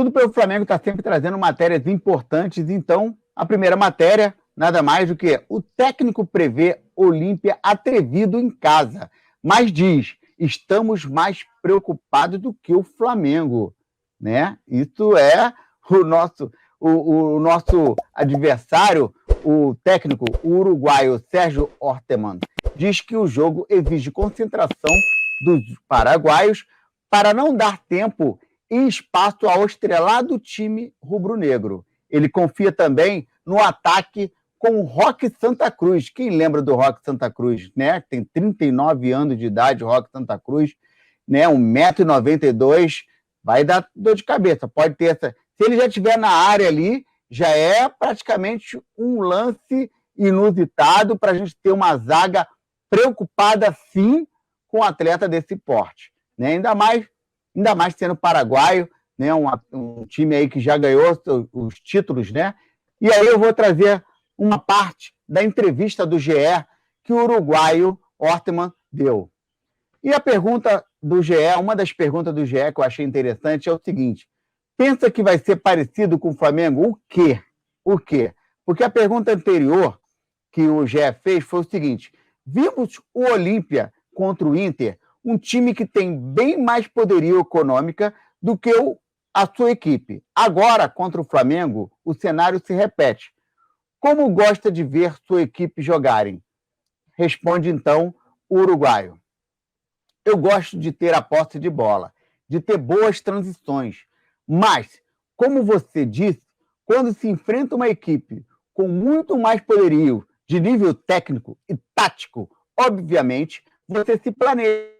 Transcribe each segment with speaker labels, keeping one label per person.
Speaker 1: Tudo pelo Flamengo está sempre trazendo matérias importantes. Então, a primeira matéria, nada mais do que o técnico prevê Olímpia atrevido em casa, mas diz, estamos mais preocupados do que o Flamengo, né? Isso é o nosso adversário, o técnico uruguaio Sérgio Ortemann, diz que o jogo exige concentração dos paraguaios para não dar tempo e espaço ao estrelado time rubro-negro. Ele confia também no ataque com o Roque Santa Cruz. Quem lembra do Roque Santa Cruz, né? Tem 39 anos de idade, o Roque Santa Cruz, né? 1,92 m, vai dar dor de cabeça. Pode ter essa. Se ele já estiver na área ali, já é praticamente um lance inusitado para a gente ter uma zaga preocupada, sim, com um atleta desse porte, né? Ainda mais sendo paraguaio, né? Um time aí que já ganhou os títulos, né? E aí eu vou trazer uma parte da entrevista do GE que o uruguaio Ortemann deu. E a pergunta do GE, uma das perguntas do GE que eu achei interessante é o seguinte: pensa que vai ser parecido com o Flamengo? O quê? O quê? Porque a pergunta anterior que o GE fez foi o seguinte: vimos o Olímpia contra o Inter, um time que tem bem mais poderio econômico do que a sua equipe. Agora, contra o Flamengo, o cenário se repete. Como gosta de ver sua equipe jogarem? Responde, então, o uruguaio. Eu gosto de ter a posse de bola, de ter boas transições. Mas, como você disse, quando se enfrenta uma equipe com muito mais poderio de nível técnico e tático, obviamente, você se planeja.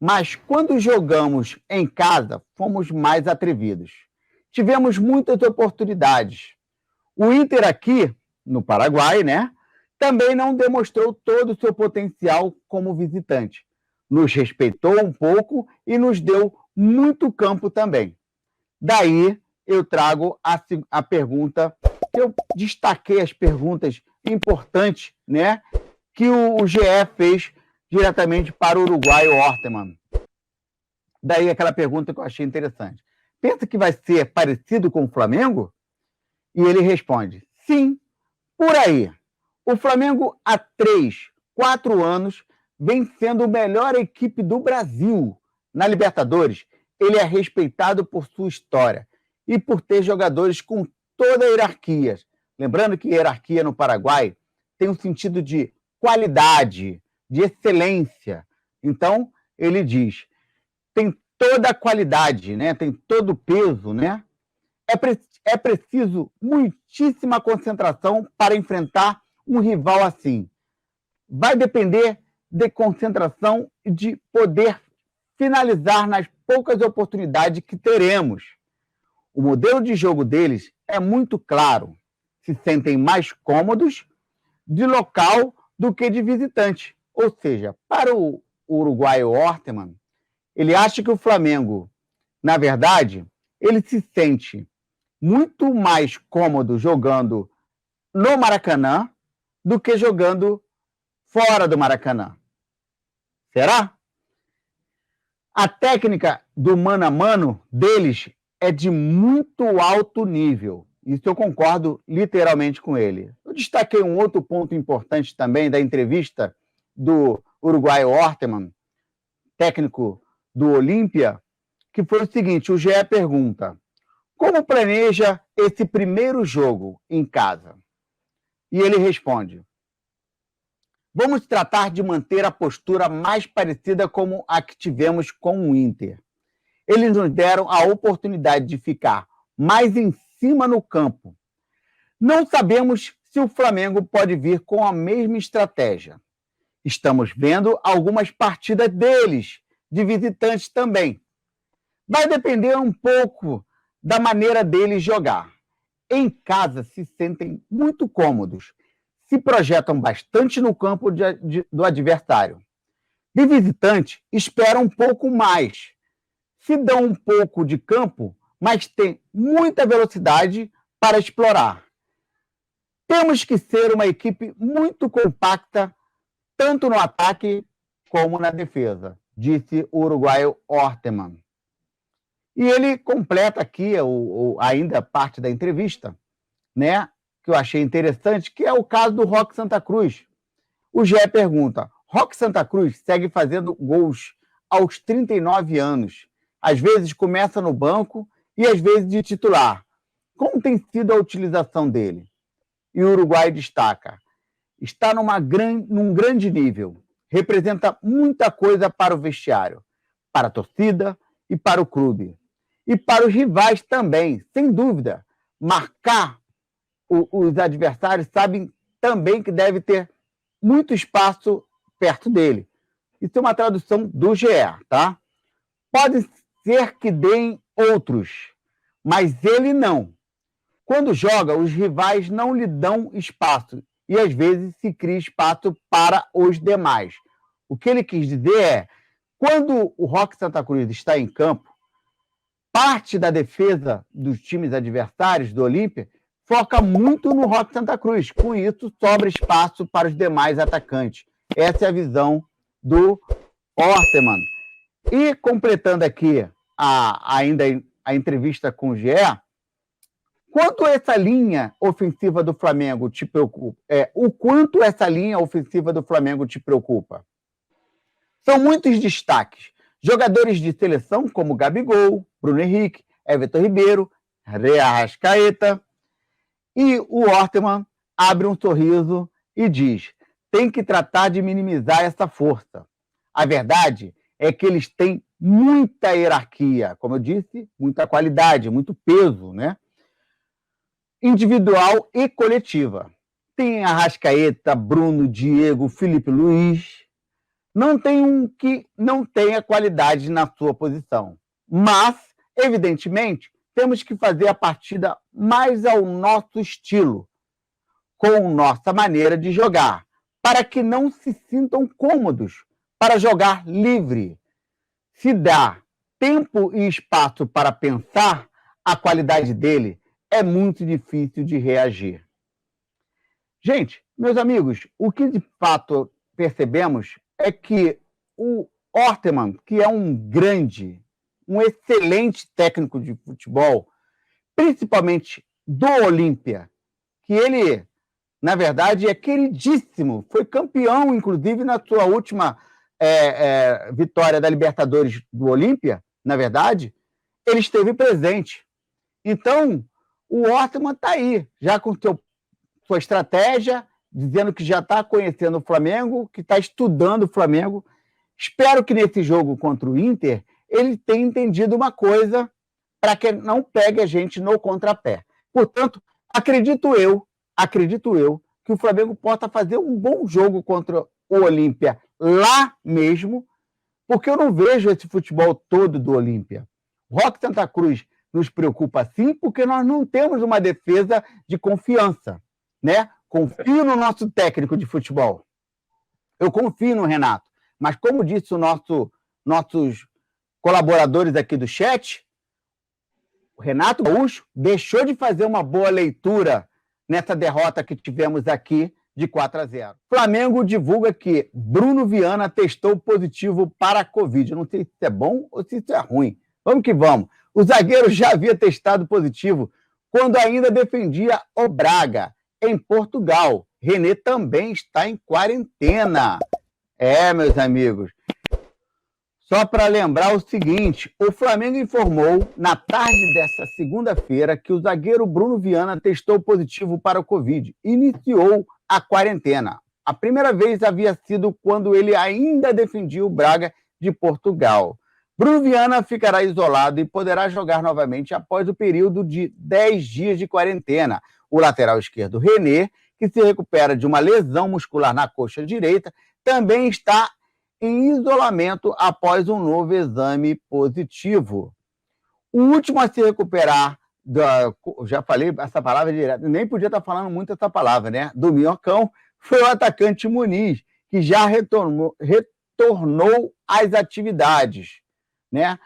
Speaker 1: Mas quando jogamos em casa, fomos mais atrevidos. Tivemos muitas oportunidades. O Inter aqui, no Paraguai, né, também não demonstrou todo o seu potencial como visitante. Nos respeitou um pouco e nos deu muito campo também. Daí eu trago a pergunta, eu destaquei as perguntas importantes, né, que o GE fez diretamente para o uruguaio Ortemann. Daí aquela pergunta que eu achei interessante. Pensa que vai ser parecido com o Flamengo? E ele responde, sim, por aí. O Flamengo, há 3, 4 anos, vem sendo a melhor equipe do Brasil. Na Libertadores, ele é respeitado por sua história e por ter jogadores com toda a hierarquia. Lembrando que hierarquia no Paraguai tem um sentido de qualidade, de excelência. Então, ele diz, tem toda a qualidade, né? Tem todo o peso, né? É preciso muitíssima concentração para enfrentar um rival assim. Vai depender de concentração e de poder finalizar nas poucas oportunidades que teremos. O modelo de jogo deles é muito claro. Se sentem mais cômodos de local do que de visitante. Ou seja, para o uruguaio Ortemann, ele acha que o Flamengo, na verdade, ele se sente muito mais cômodo jogando no Maracanã do que jogando fora do Maracanã. Será? A técnica do mano a mano deles é de muito alto nível. Isso eu concordo literalmente com ele. Eu destaquei um outro ponto importante também da entrevista do uruguaio Ortemann, técnico do Olímpia, que foi o seguinte: o GE pergunta, como planeja esse primeiro jogo em casa? E ele responde, vamos tratar de manter a postura mais parecida como a que tivemos com o Inter. Eles nos deram a oportunidade de ficar mais em cima no campo. Não sabemos se o Flamengo pode vir com a mesma estratégia. Estamos vendo algumas partidas deles, de visitantes também. Vai depender um pouco da maneira deles jogar. Em casa se sentem muito cômodos, se projetam bastante no campo do adversário. De visitante, esperam um pouco mais. Se dão um pouco de campo, mas tem muita velocidade para explorar. Temos que ser uma equipe muito compacta, tanto no ataque como na defesa, disse o uruguaio Ortemann. E ele completa aqui ainda parte da entrevista, né, que eu achei interessante, que é o caso do Roque Santa Cruz. O GE pergunta: Roque Santa Cruz segue fazendo gols aos 39 anos. Às vezes começa no banco e às vezes de titular. Como tem sido a utilização dele? E o Uruguai destaca: está num grande nível. Representa muita coisa para o vestiário, para a torcida e para o clube. E para os rivais também, sem dúvida. Marcar os adversários sabem também que deve ter muito espaço perto dele. Isso é uma tradução do GE, tá? Pode ser que deem outros, mas ele não. Quando joga, os rivais não lhe dão espaço e às vezes se cria espaço para os demais. O que ele quis dizer é, quando o Roque Santa Cruz está em campo, parte da defesa dos times adversários do Olímpia foca muito no Roque Santa Cruz. Com isso, sobra espaço para os demais atacantes. Essa é a visão do Ortemann. E completando aqui ainda a entrevista com o GE, quanto essa linha ofensiva do Flamengo te preocupa? O quanto essa linha ofensiva do Flamengo te preocupa? São muitos destaques. Jogadores de seleção como Gabigol, Bruno Henrique, Everton Ribeiro, Arrascaeta. E o Ortemann abre um sorriso e diz: tem que tratar de minimizar essa força. A verdade é que eles têm muita hierarquia, como eu disse, muita qualidade, muito peso, né? Individual e coletiva. Tem Arrascaeta, Bruno, Diego, Felipe Luiz. Não tem um que não tenha qualidade na sua posição. Mas, evidentemente, temos que fazer a partida mais ao nosso estilo, com nossa maneira de jogar, para que não se sintam cômodos para jogar livre. Se dá tempo e espaço para pensar, a qualidade dele é muito difícil de reagir. Gente, meus amigos, o que de fato percebemos é que o Ortemann, que é um excelente técnico de futebol, principalmente do Olímpia, que ele, na verdade, é queridíssimo, foi campeão, inclusive, na sua última vitória da Libertadores do Olímpia, na verdade, ele esteve presente. Então, o Ortemann está aí, já com sua estratégia, dizendo que já está conhecendo o Flamengo, que está estudando o Flamengo. Espero que nesse jogo contra o Inter ele tenha entendido uma coisa para que não pegue a gente no contrapé. Portanto, acredito eu que o Flamengo possa fazer um bom jogo contra o Olímpia lá mesmo, porque eu não vejo esse futebol todo do Olímpia. Roque Santa Cruz nos preocupa sim, porque nós não temos uma defesa de confiança, né? Confio no nosso técnico de futebol. Eu confio no Renato. Mas, como disse nossos colaboradores aqui do chat, o Renato Gaúcho deixou de fazer uma boa leitura nessa derrota que tivemos aqui de 4-0. Flamengo divulga que Bruno Viana testou positivo para a Covid. Eu não sei se isso é bom ou se isso é ruim. Vamos que vamos. O zagueiro já havia testado positivo quando ainda defendia o Braga, em Portugal. René também está em quarentena. Meus amigos. Só para lembrar o seguinte, o Flamengo informou na tarde dessa segunda-feira que o zagueiro Bruno Viana testou positivo para o Covid e iniciou a quarentena. A primeira vez havia sido quando ele ainda defendia o Braga de Portugal. Bruno Viana ficará isolado e poderá jogar novamente após o período de 10 dias de quarentena. O lateral esquerdo, René, que se recupera de uma lesão muscular na coxa direita, também está em isolamento após um novo exame positivo. O último a se recuperar, já falei essa palavra direto, nem podia estar falando muito essa palavra, né? Do minhocão, foi o atacante Muniz, que já retornou às atividades, né?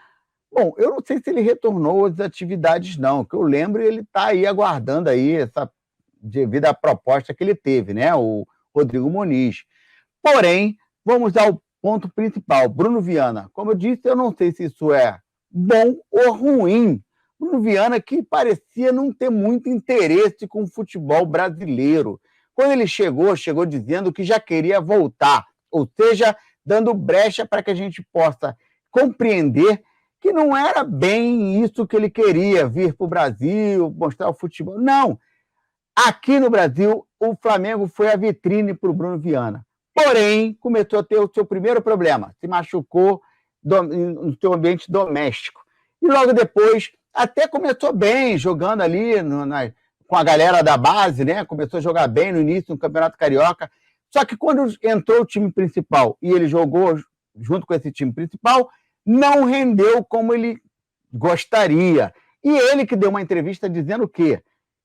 Speaker 1: Bom, eu não sei se ele retornou às atividades não, que eu lembro ele está aí aguardando aí essa devido à proposta que ele teve, né, o Rodrigo Muniz. Porém, vamos ao ponto principal, Bruno Viana. Como eu disse, eu não sei se isso é bom ou ruim. Bruno Viana que parecia não ter muito interesse com o futebol brasileiro. Quando ele chegou dizendo que já queria voltar, ou seja, dando brecha para que a gente possa compreender que não era bem isso que ele queria, vir para o Brasil, mostrar o futebol. Não. Aqui no Brasil, o Flamengo foi a vitrine para o Bruno Viana. Porém, começou a ter o seu primeiro problema. Se machucou no seu ambiente doméstico. E logo depois, até começou bem, jogando ali com a galera da base, né? Começou a jogar bem no início do Campeonato Carioca. Só que quando entrou o time principal e ele jogou junto com esse time principal, não rendeu como ele gostaria. E ele que deu uma entrevista dizendo o quê?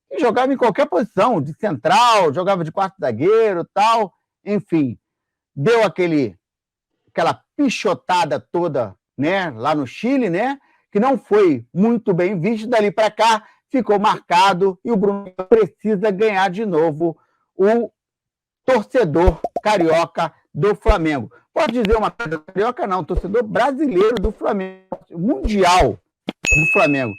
Speaker 1: Que jogava em qualquer posição, de central, jogava de quarto zagueiro, tal, enfim, deu aquela pichotada toda, né, lá no Chile, né, que não foi muito bem visto. Dali para cá ficou marcado e o Bruno precisa ganhar de novo o torcedor carioca do Flamengo. Pode dizer uma coisa, carioca não, torcedor brasileiro do Flamengo, mundial do Flamengo.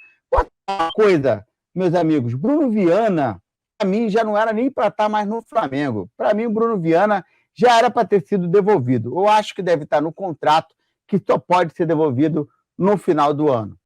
Speaker 1: Uma coisa, meus amigos, Bruno Viana, para mim, já não era nem para estar mais no Flamengo. Para mim, o Bruno Viana já era para ter sido devolvido. Eu acho que deve estar no contrato que só pode ser devolvido no final do ano.